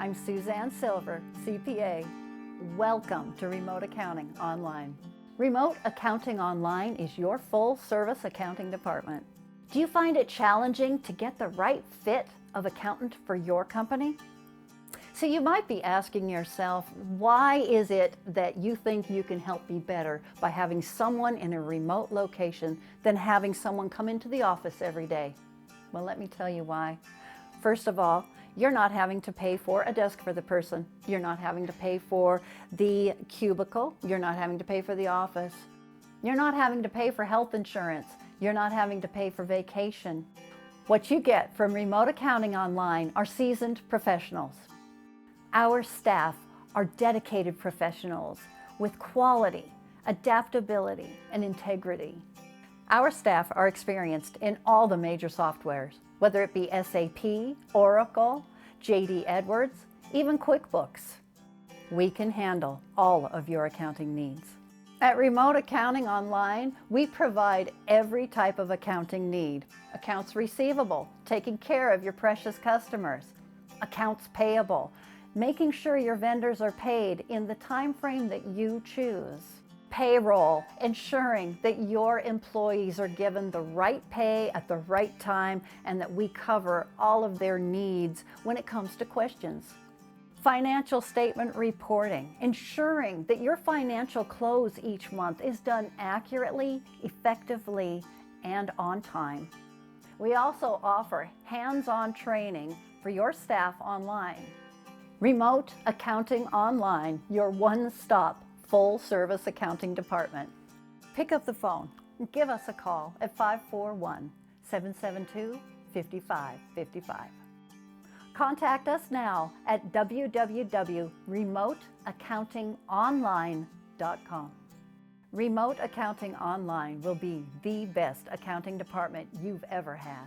I'm Suzanne Silver, CPA. Welcome to Remote Accounting Online. Remote Accounting Online is your full-service accounting department. Do you find it challenging to get the right fit of accountant for your company? So you might be asking yourself, why is it that you think you can help me better by having someone in a remote location than having someone come into the office every day? Well, let me tell you why. First of all, you're not having to pay for a desk for the person. You're not having to pay for the cubicle. You're not having to pay for the office. You're not having to pay for health insurance. You're not having to pay for vacation. What you get from Remote Accounting Online are seasoned professionals. Our staff are dedicated professionals with quality, adaptability, and integrity. Our staff are experienced in all the major softwares, whether it be SAP, Oracle, JD Edwards, even QuickBooks. We can handle all of your accounting needs. At Remote Accounting Online, we provide every type of accounting need. Accounts receivable, taking care of your precious customers. Accounts payable, making sure your vendors are paid in the time frame that you choose. Payroll, ensuring that your employees are given the right pay at the right time and that we cover all of their needs when it comes to questions. Financial statement reporting, ensuring that your financial close each month is done accurately, effectively, and on time. We also offer hands-on training for your staff online. Remote Accounting Online, your one-stop full-service accounting department. Pick up the phone and give us a call at 541-772-5555. Contact us now at www.remoteaccountingonline.com. Remote Accounting Online will be the best accounting department you've ever had.